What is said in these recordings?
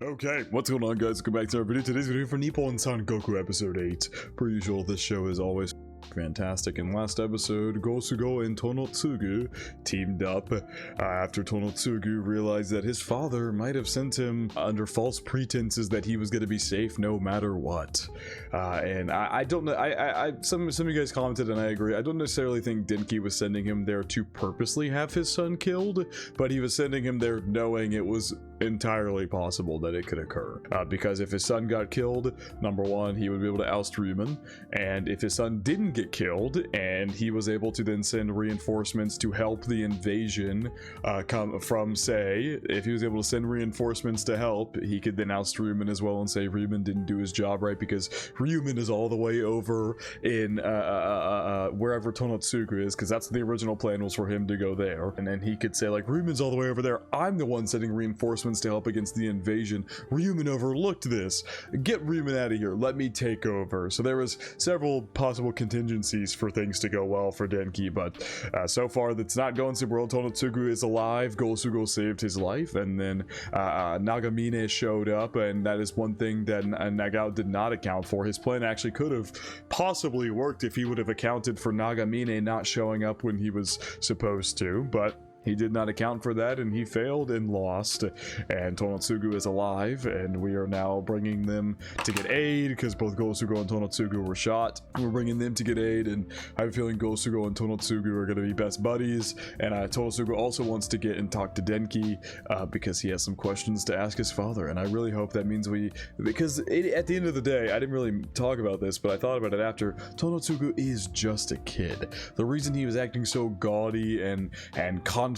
Okay, what's going on, guys? Welcome back to our video. Today's video for Nippon Sangoku episode 8. Per usual, this show is always fantastic. In last episode, Gosugo and Tonotsugu teamed up after Tonotsugu realized that his father might have sent him under false pretenses that he was going to be safe no matter what. And I don't know, some of you guys commented and I agree. I don't necessarily think Denki was sending him there to purposely have his son killed, but he was sending him there knowing it was entirely possible that it could occur. Because if his son got killed, number one, he would be able to oust Ryuman, and if his son didn't get killed and he was able to then send reinforcements to help the invasion come from, say, if he was able to send reinforcements to help, he could then oust Ryuman as well and say Ryuman didn't do his job right because Ryuman is all the way over in wherever Tonotsugu is, because that's the original plan, was for him to go there, and then he could say like, Ryuman's all the way over there, I'm the one sending reinforcements to help against the invasion, Ryuman overlooked this, get Ryuman out of here, let me take over. So there was several possible contingencies for things to go well for Denki, but so far that's not going super well. Tonotsugu is alive, Gosugo saved his life, and then Nagamine showed up, and that is one thing that Nagao did not account for. His plan actually could have possibly worked if he would have accounted for Nagamine not showing up when he was supposed to, but he did not account for that, and he failed and lost. And Tonotsugu is alive, and we are now bringing them to get aid, because both Gosugo and Tonotsugu were shot. We're bringing them to get aid, and I have a feeling Gosugo and Tonotsugu are going to be best buddies. And Tonotsugu also wants to get and talk to Denki, because he has some questions to ask his father. And I really hope that means because at the end of the day, I didn't really talk about this, but I thought about it after. Tonotsugu is just a kid. The reason he was acting so gaudy and confident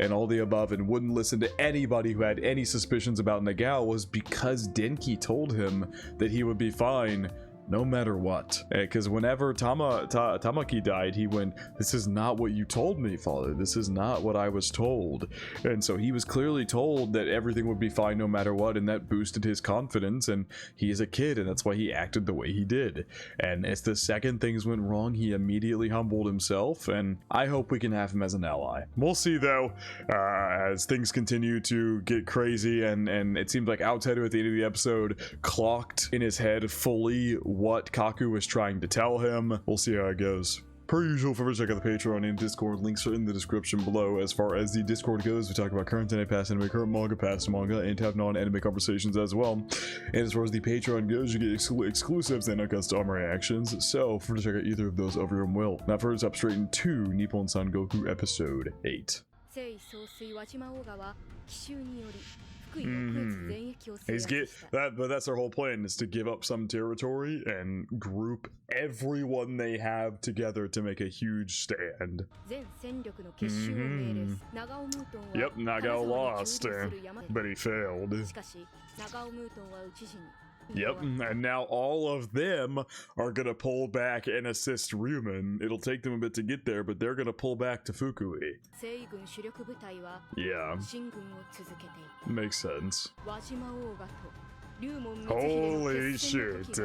and all the above and wouldn't listen to anybody who had any suspicions about Nagao was because Denki told him that he would be fine no matter what. Because whenever Tamaki died, he went, this is not what you told me, father, this is not what I was told. And so he was clearly told that everything would be fine no matter what, and that boosted his confidence, and he is a kid, and that's why he acted the way he did. And as the second things went wrong, he immediately humbled himself, and I hope we can have him as an ally. We'll see though, as things continue to get crazy, and it seems like Outsider at the end of the episode clocked in his head fully what Kaku was trying to tell him. We'll see how it goes. Per usual, further check out the Patreon and Discord. Links are in the description below. As far as the Discord goes, we talk about current anime, past anime, current manga, past manga, and have non-anime conversations as well. And as far as the Patreon goes, you get exclusives and custom reactions. So, further check out either of those over your will. Now, first up, straight into Nippon Sangoku episode 8. But that's their whole plan, is to give up some territory and group everyone they have together to make a huge stand. Yep, Nagao lost, but he failed. Yep, and now all of them are gonna pull back and assist Ryuman. It'll take them a bit to get there, but they're gonna pull back to Fukui. Yeah. Makes sense. Holy shit.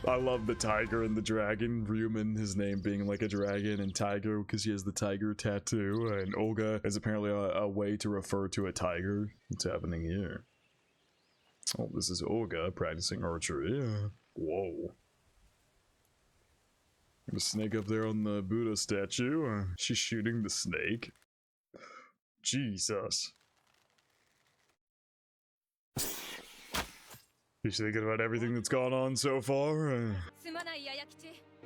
I love the tiger and the dragon. Ryuman, his name being like a dragon, and tiger because he has the tiger tattoo, and Olga is apparently a way to refer to a tiger. What's happening here? Oh, this is Olga practicing archery. Whoa. The snake up there on the Buddha statue. She's shooting the snake. Jesus. You thinking about everything that's gone on so far?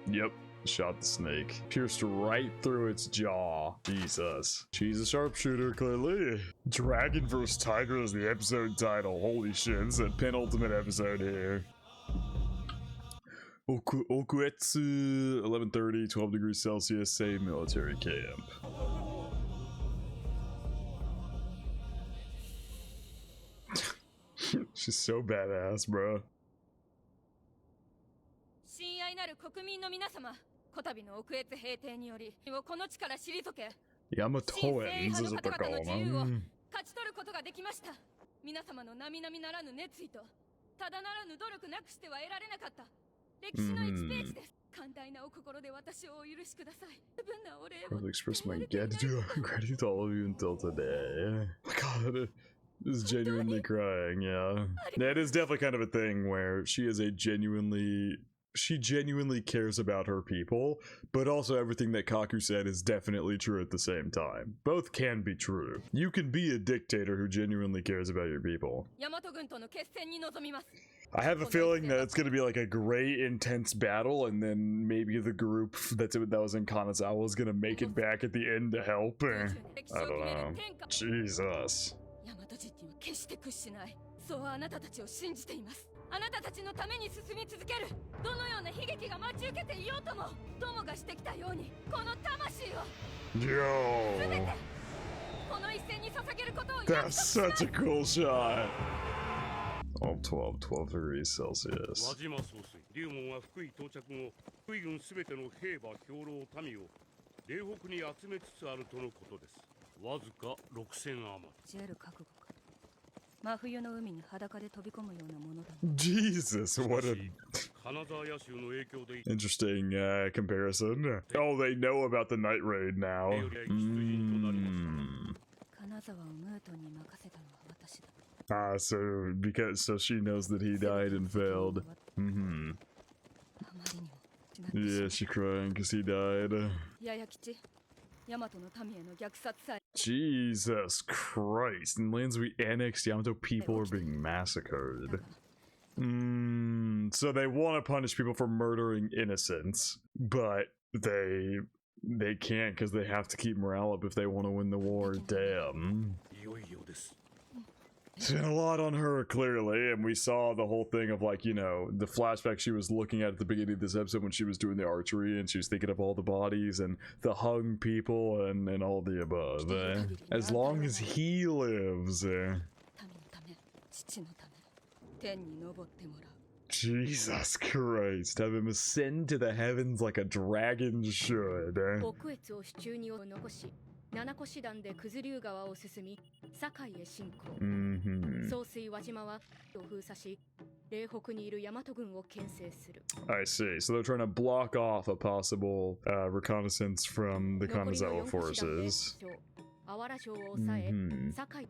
Yep. Shot the snake. Pierced right through its jaw. Jesus. She's a sharpshooter, clearly. Dragon vs. Tiger is the episode title. Holy shit, it's a penultimate episode here. Okuetsu, 11:30, 12 degrees Celsius, say military camp. She's so badass, bro. Yamatoans is what they're calling them. I will express my gratitude to all of you until today. Oh my god. Just genuinely crying, yeah. That is definitely kind of a thing where she genuinely cares about her people, but also everything that Kaku said is definitely true at the same time. Both can be true. You can be a dictator who genuinely cares about your people. I have a feeling that it's going to be like a great intense battle, and then maybe the group that was in Kanazawa is going to make it back at the end to help. I don't know. Jesus. そうあなたたちを信じています。あなたたちのために進み続ける。どのような悲劇が待ち受けていようとも、友がしてきたように、この魂を。全てこの一戦に捧げることを。That's such a cool shot. Oh, 12 degrees Celsius. 和島総帥、龍門は福井到着後、福井軍すべての兵馬兵糧民を嶺北に集めつつあるとのことです。わずか6000余り。ジェル覚悟か。 Jesus, what a interesting comparison. Oh, they know about the night raid now. So she knows that he died and failed. Yeah, she's crying because he died. Jesus Christ. In lands we annexed, Yamato people are being massacred. So they want to punish people for murdering innocents, but they can't because they have to keep morale up if they want to win the war. Damn. It's been a lot on her, clearly, and we saw the whole thing of, like, you know, the flashback she was looking at the beginning of this episode when she was doing the archery, and she was thinking of all the bodies and the hung people and all the above. As long as he lives. Jesus Christ, have him ascend to the heavens like a dragon should. 7個師団で九頭竜川を進み、堺へ進行。総帥輪島はを封鎖し、嶺北にいる大和軍を牽制する。I see. So they're trying to block off a possible reconnaissance from the Kanazawa forces.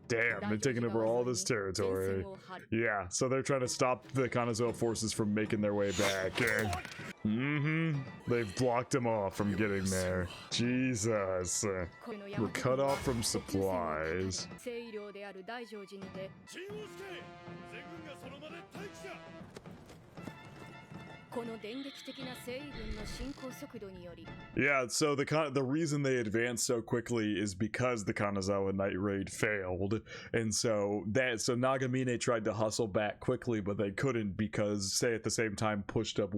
Damn, they're taking over all this territory. Yeah, so they're trying to stop the Kanazawa forces from making their way back. They've blocked them off from getting there. Jesus. We're cut off from supplies. Yeah, so the reason they advanced so quickly is because the Kanazawa night raid failed, and so Nagamine tried to hustle back quickly, but they couldn't because Sei at the same time pushed up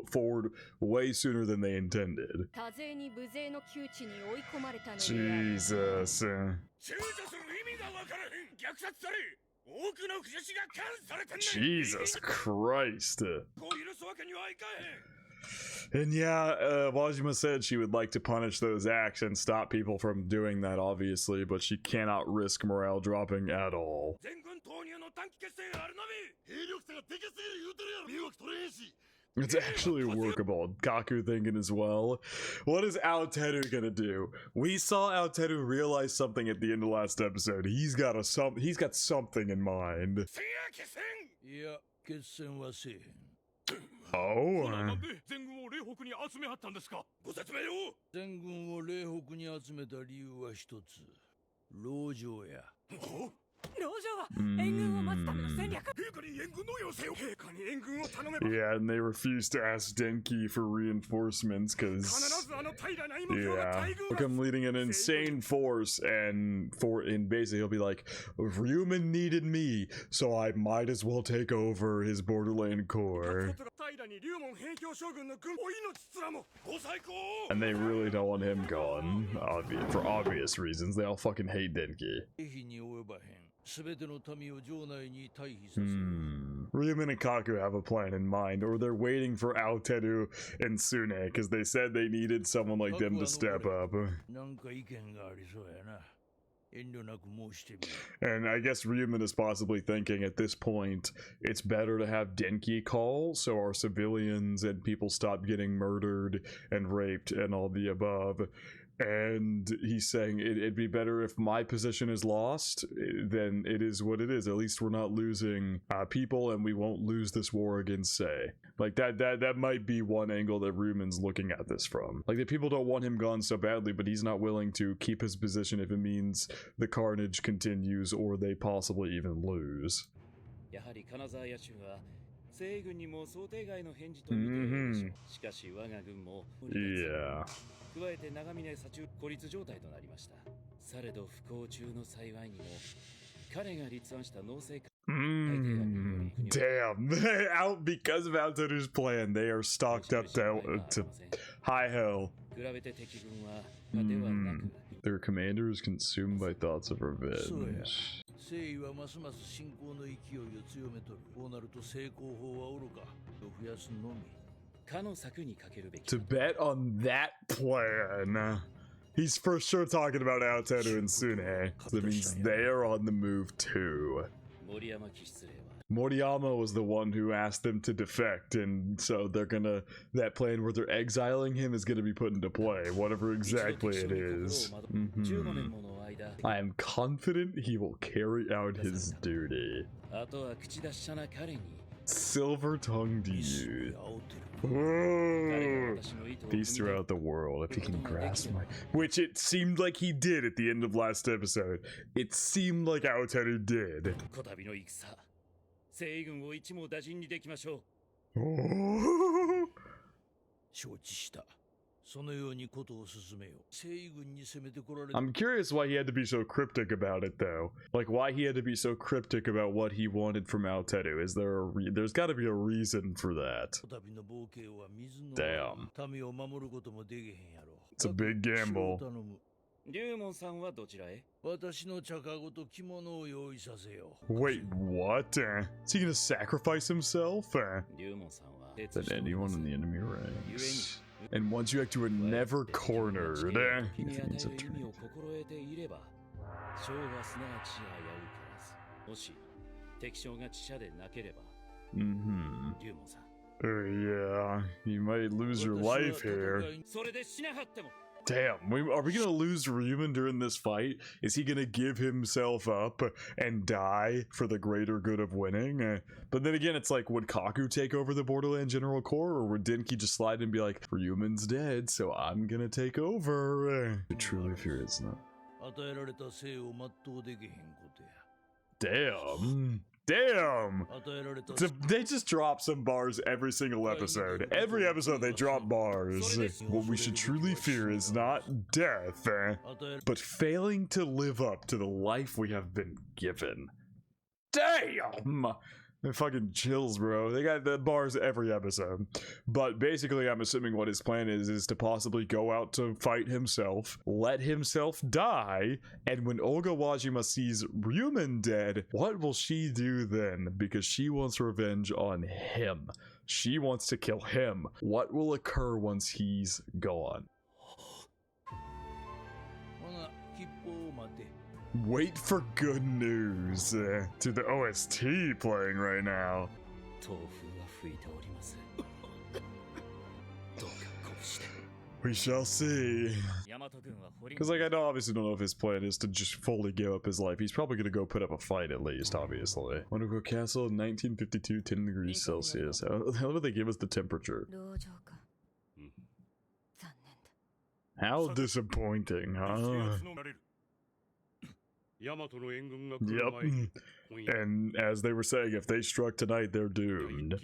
forward way sooner than they intended. Jesus. Jesus Christ. And yeah, Wajima said she would like to punish those acts and stop people from doing that, obviously, but she cannot risk morale dropping at all. It's actually workable. Kaku thinking as well. What is Aoteru gonna do? We saw Aoteru realize something at the end of last episode. He's got something in mind. Oh. Yeah, and they refuse to ask Denki for reinforcements because look, I'm leading an insane force, and basically he'll be like, Ryuman needed me, so I might as well take over his borderland core. And they really don't want him gone, for obvious reasons. They all fucking hate Denki. Ryuman and Kaku have a plan in mind, or they're waiting for Aoteru and Sune, because they said they needed someone like them to step up. And I guess Ryuman is possibly thinking at this point, it's better to have Denki call, so our civilians and people stop getting murdered and raped and all the above. And he's saying it'd be better if my position is lost than it is what it is. At least we're not losing people, and we won't lose this war against Sei. Like that might be one angle that Ryuman's looking at this from. Like the people don't want him gone so badly, but he's not willing to keep his position if it means the carnage continues or they possibly even lose. Yeah. 加えて長峰左中孤立状態となりました。されど不幸中の幸いにも彼が立案した農政 Damn. Out because of Alteru's plan, they are stocked up to high hell. Their commander is consumed by thoughts of revenge. To bet on that plan. He's for sure talking about Aoteru and Sune. So that means they are on the move too. Moriyama was the one who asked them to defect, and so they're gonna, that plan where they're exiling him is gonna be put into play, whatever exactly it is. I am confident he will carry out his duty. Silver-tongued youth. Peace throughout the world, if he can grasp my... Which it seemed like he did at the end of last episode. It seemed like Aoteru did. I'm curious why he had to be so cryptic about it, though. Like, why he had to be so cryptic about what he wanted from Aoteru. Is there there's got to be a reason for that. Damn. It's a big gamble. Wait, what? Is he gonna sacrifice himself? Than anyone in the enemy ranks. And once you act, you are never cornered. Yeah, you might lose your life here. Damn, are we gonna lose Ryuman during this fight? Is he gonna give himself up and die for the greater good of winning? But then again, it's like, would Kaku take over the Borderland General Corps, or would Denki just slide in and be like, Ryuman's dead, so I'm gonna take over? I truly fear it's not. Damn. Damn! They just drop some bars every single episode. Every episode they drop bars. What we should truly fear is not death, but failing to live up to the life we have been given. Damn! It fucking chills, bro. They got the bars every episode. But basically, I'm assuming what his plan is to possibly go out to fight himself, let himself die, and when Olga Wajima sees Ryuman dead, what will she do then? Because she wants revenge on him. She wants to kill him. What will occur once he's gone? Wait for good news to the OST playing right now. We shall see. Because, like, I obviously don't know if his plan is to just fully give up his life. He's probably going to go put up a fight at least, obviously. Wonderful Castle, 1952, 10 degrees Celsius. How would they give us the temperature? How disappointing, huh? Yep. And as they were saying, if they struck tonight, they're doomed.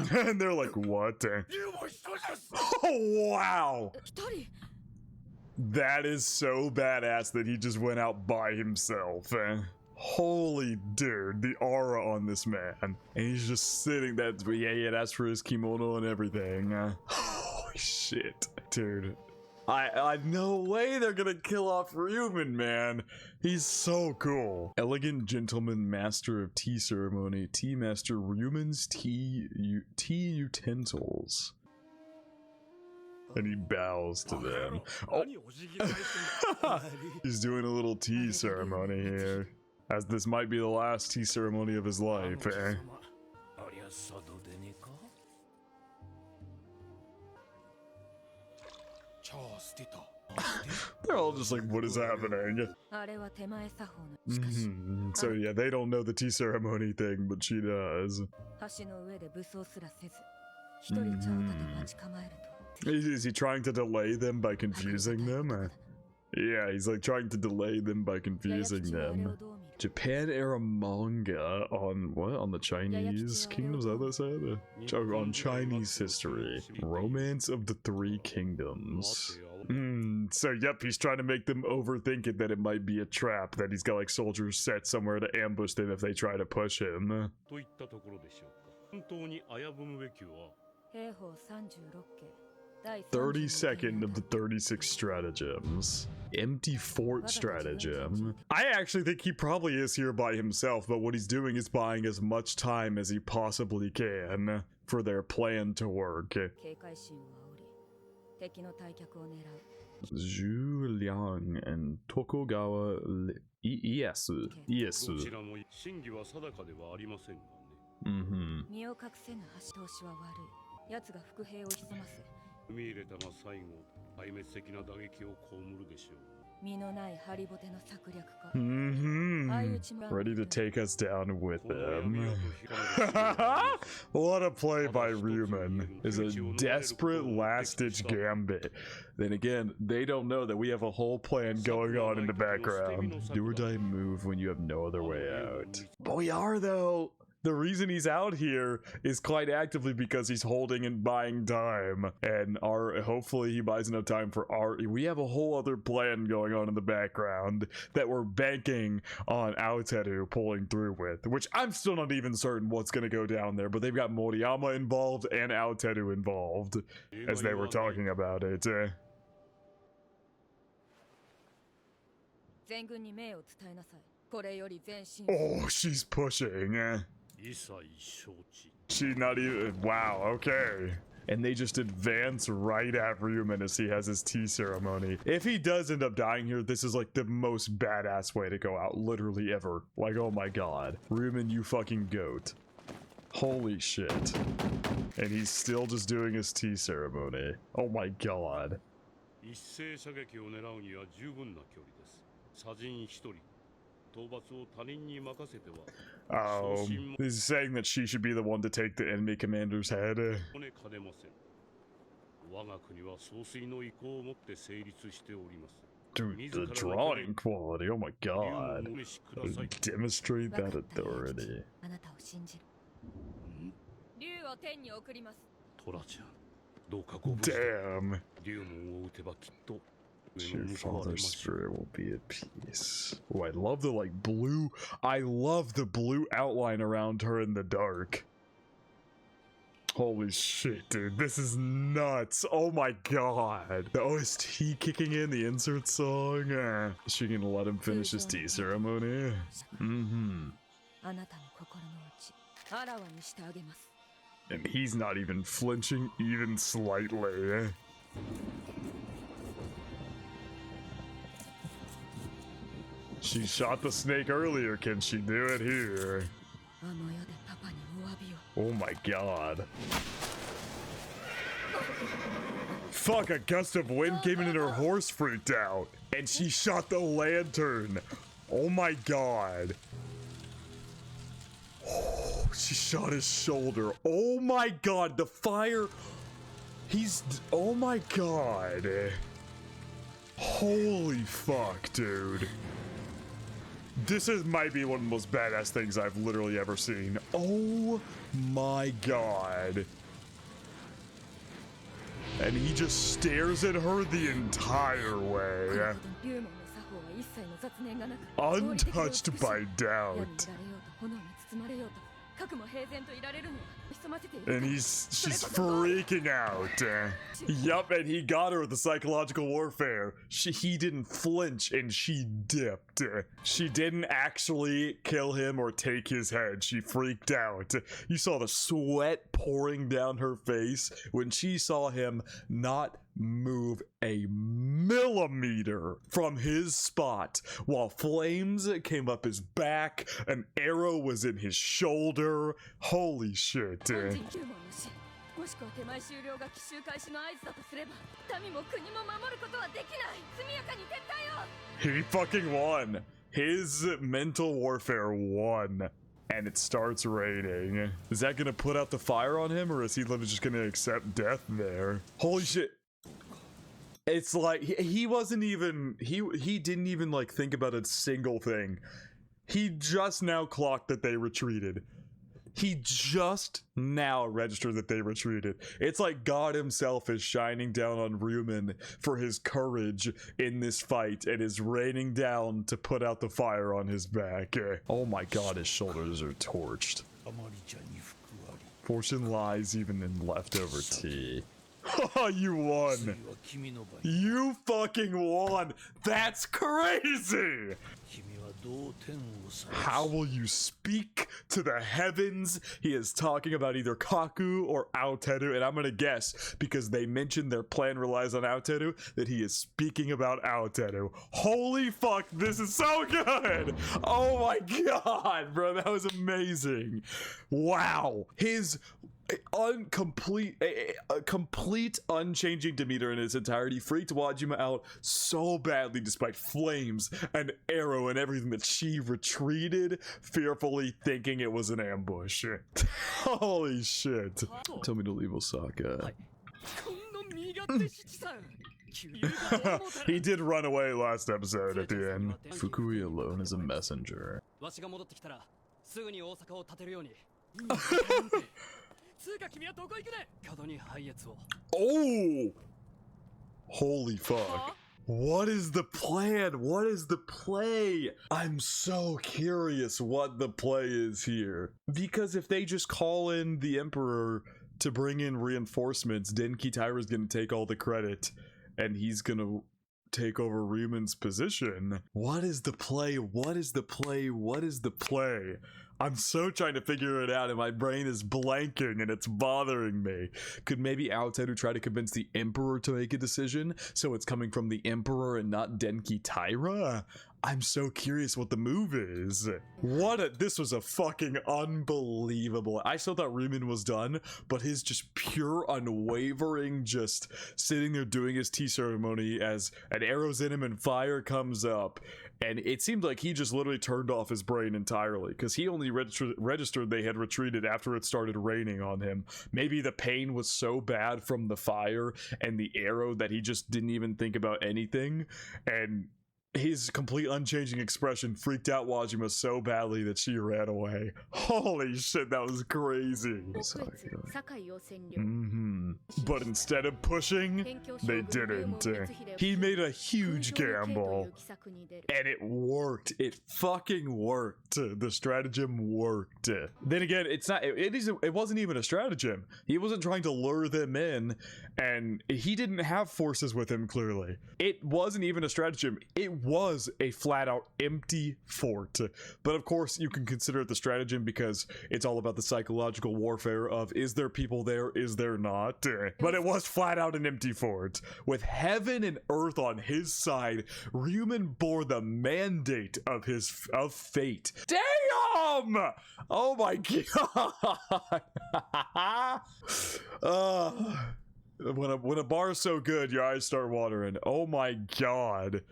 And they're like, what? Oh, wow! That is so badass that he just went out by himself. Holy dude, the aura on this man. And he's just sitting there. Yeah, that's for his kimono and everything. Holy shit, dude. I no way they're gonna kill off Ryuman, man. He's so cool. Elegant gentleman, master of tea ceremony, tea master, Ryuman's tea utensils. And he bows to them. Oh. He's doing a little tea ceremony here. As this might be the last tea ceremony of his life, They're all just like, what is happening? So yeah, they don't know the tea ceremony thing, but she does. Is he trying to delay them by confusing them? Yeah, he's like trying to delay them by confusing them. Japan era manga on what? On the Chinese kingdoms, I said? On Chinese history. Romance of the Three Kingdoms. So yep, he's trying to make them overthink it that it might be a trap, that he's got like soldiers set somewhere to ambush them if they try to push him. 32nd of the 36 stratagems. Empty fort stratagem. I actually think he probably is here by himself, but what he's doing is buying as much time as he possibly can for their plan to work. Zhu Liang and Tokugawa Ieyasu. Ready to take us down with them. What a play by Ryuman. Is a desperate last-ditch gambit. Then again, they don't know that we have a whole plan going on in the background. Do or die move when you have no other way out. But we are, though. The reason he's out here is quite actively because he's holding and buying time, and hopefully he buys enough time for we have a whole other plan going on in the background that we're banking on Aoteru pulling through with, which I'm still not even certain what's going to go down there, but they've got Moriyama involved and Aoteru involved as they were talking about it. Oh, she's pushing. She not even. Wow, okay. And they just advance right at Ryuman as he has his tea ceremony. If he does end up dying here, this is like the most badass way to go out, literally ever. Like, oh my god. Ryuman, you fucking goat. Holy shit. And he's still just doing his tea ceremony. Oh my god. He's saying that she should be the one to take the enemy commander's head. Dude, the drawing quality, oh my god. Demonstrate that authority. Damn. Your father's spirit will be at peace. Oh, I love the like blue. I love the blue outline around her in the dark. Holy shit, dude. This is nuts. Oh my god. The OST kicking in, the insert song. Is she gonna let him finish his tea ceremony? And he's not even flinching even slightly. She shot the snake earlier, can she do it here? Oh my god. Fuck, a gust of wind came in and her horse freaked out. And she shot the lantern. Oh my god. Oh, she shot his shoulder. Oh my god, the fire. Oh my god. Holy fuck, dude. This might be one of the most badass things I've literally ever seen. Oh my god. And he just stares at her the entire way. Untouched by doubt. And she's freaking out. Yup, and he got her with the psychological warfare. He didn't flinch and she dipped. She didn't actually kill him or take his head. She freaked out. You saw the sweat pouring down her face when she saw him not move a millimeter from his spot while flames came up his back. An arrow was in his shoulder. Holy shit. もしくは手前終了が奇襲開始の合図だとすれば、民も国も守ることはできない。速やかに撤退を。 He fucking won. His mental warfare won. And it starts raining. Is that gonna put out the fire on him, or is he literally just gonna accept death there? Holy shit. It's like he wasn't even he didn't even like think about a single thing. He just now clocked that they retreated. He just now registered that they retreated. It's like God himself is shining down on Ryumen for his courage in this fight and is raining down to put out the fire on his back. Oh my god, his shoulders are torched. Fortune lies even in leftover tea. You won. You fucking won. That's crazy. How will you speak to the heavens? He is talking about either Kaku or Aoteru, and I'm gonna guess, because they mentioned their plan relies on Aoteru, that he is speaking about Aoteru. Holy fuck, this is so good! Oh my god, bro, that was amazing. Wow. His complete unchanging demeanor in its entirety freaked Wajima out so badly, despite flames and arrow and everything, that she retreated, fearfully thinking it was an ambush. Holy shit. Tell me to leave Osaka. He did run away last episode at the end. Fukui alone is a messenger. Oh! Holy fuck. What is the plan? What is the play? I'm so curious what the play is here. Because if they just call in the Emperor to bring in reinforcements, Denki Taira's gonna take all the credit, and he's gonna take over Ryumen's position. What is the play? What is the play? What is the play? I'm so trying to figure it out, and my brain is blanking, and it's bothering me. Could maybe Aoteru try to convince the Emperor to make a decision, so it's coming from the Emperor and not Denki Taira? I'm so curious what the move is. This was a fucking unbelievable. I still thought Ryumen was done, but his just pure unwavering, just sitting there doing his tea ceremony as an arrow's in him and fire comes up. And it seemed like he just literally turned off his brain entirely, because he only registered they had retreated after it started raining on him. Maybe the pain was so bad from the fire and the arrow that he just didn't even think about anything. And his complete unchanging expression freaked out Wajima so badly that she ran away. Holy shit, that was crazy. But instead of pushing, they didn't. He made a huge gamble. And it worked. It fucking worked. The stratagem worked. Then again, it wasn't even a stratagem. He wasn't trying to lure them in, and he didn't have forces with him, clearly. It wasn't even a stratagem. It was a flat-out empty fort. But of course, you can consider it the stratagem because it's all about the psychological warfare of, is there people there, is there not? But it was flat-out an empty fort. With heaven and earth on his side, Ryumen bore the mandate of fate. Damn! Oh my god! When a bar is so good, your eyes start watering. Oh my god.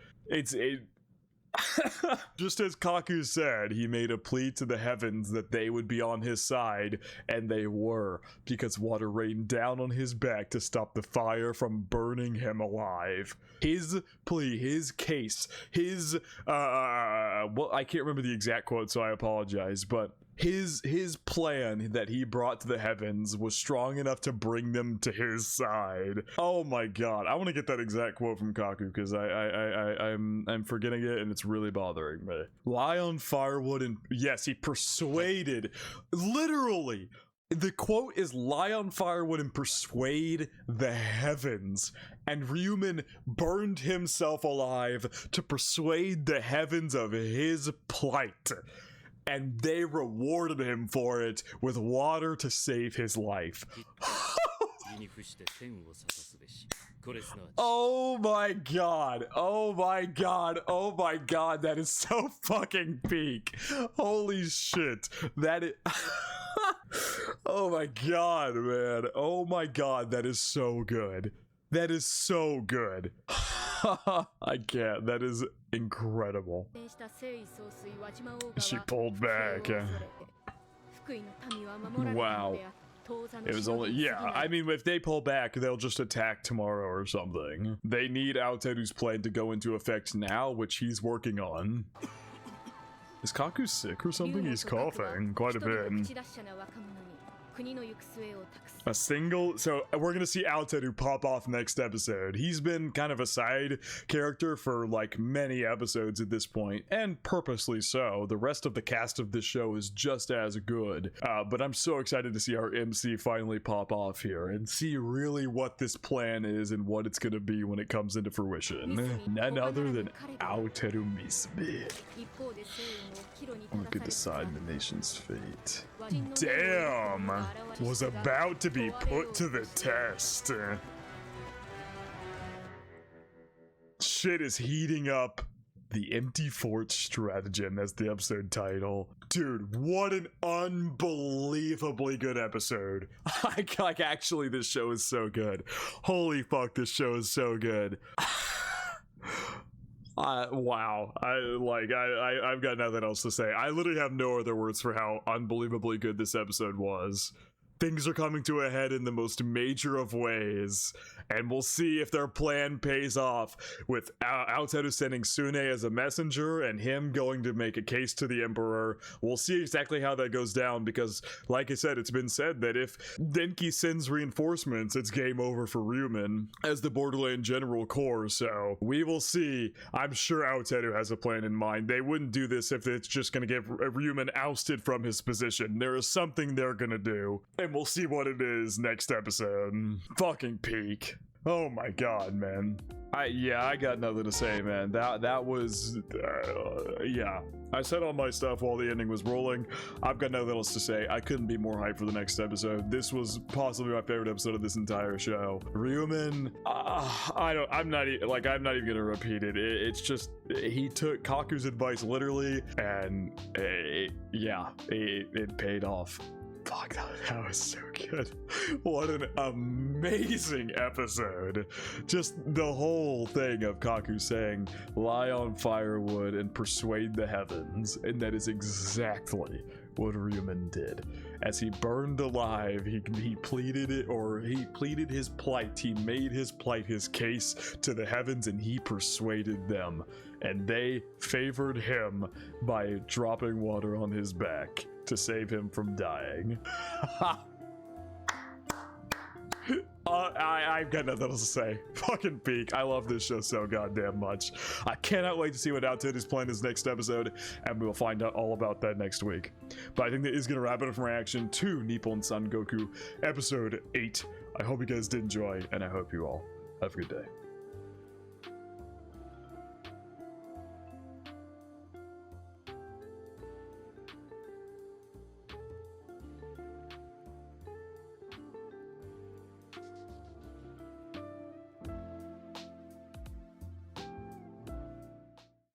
Just as Kaku said, he made a plea to the heavens that they would be on his side, and they were, because water rained down on his back to stop the fire from burning him alive. His plea, his case, his, well, I can't remember the exact quote, so I apologize, but his plan that he brought to the heavens was strong enough to bring them to his side. Oh my god, I want to get that exact quote from Kaku, because I'm forgetting it and it's really bothering me. Lie on firewood and yes, he persuaded, literally. The quote is lie on firewood and persuade the heavens. And Ryumen burned himself alive to persuade the heavens of his plight. And they rewarded him for it with water to save his life. Oh my god. Oh my god. Oh my god. That is so fucking peak. Holy shit. That is... Oh my god, man. Oh my god, that is so good. That is so good. I can't. That is incredible. She pulled back. Wow. It was only, yeah, I mean, if they pull back, they'll just attack tomorrow or something. They need Aoteru's plan to go into effect now, which he's working on. Is Kaku sick or something? He's coughing quite a bit. A single, so we're gonna see Aoteru pop off next episode. He's been kind of a side character for like many episodes at this point, and purposely so. The rest of the cast of this show is just as good, but I'm so excited to see our MC finally pop off here and see really what this plan is and what it's gonna be when it comes into fruition. None other than Aoteru Misumi, who could decide the nation's fate. Damn! Was about to be put to the test. Shit is heating up. The Empty Fort Stratagem, that's the episode title. Dude, what an unbelievably good episode. Like, actually, this show is so good. Holy fuck, this show is so good. Wow. I've got nothing else to say. I literally have no other words for how unbelievably good this episode was. Things are coming to a head in the most major of ways, and we'll see if their plan pays off with Aoteru sending Sune as a messenger and him going to make a case to the Emperor. We'll see exactly how that goes down because, like I said, it's been said that if Denki sends reinforcements, it's game over for Ryumen as the Borderland General Corps, so we will see. I'm sure Aoteru has a plan in mind. They wouldn't do this if it's just going to get Ryumen ousted from his position. There is something they're going to do. And we'll see what it is next episode. Fucking peak. Oh my god, man. I got nothing to say, man. That was yeah. I said all my stuff while the ending was rolling. I've got nothing else to say. I couldn't be more hyped for the next episode. This was possibly my favorite episode of this entire show. Ryumen, I'm not even gonna repeat it. It's just he took Kaku's advice literally, and yeah, it paid off. Fuck, that was so good. What an amazing episode. Just the whole thing of Kaku saying, lie on firewood and persuade the heavens. And that is exactly what Ryumen did. As he burned alive, he pleaded it, or he pleaded his plight. He made his plight his case to the heavens, and he persuaded them. And they favored him by dropping water on his back to save him from dying. I've got nothing else to say. Fucking peak. I love this show so goddamn much. I cannot wait to see what Aoteru's plan is next episode, and we'll find out all about that next week. But I think that is going to wrap it up from reaction to Nippon Sangoku episode 8. I hope you guys did enjoy, and I hope you all have a good day.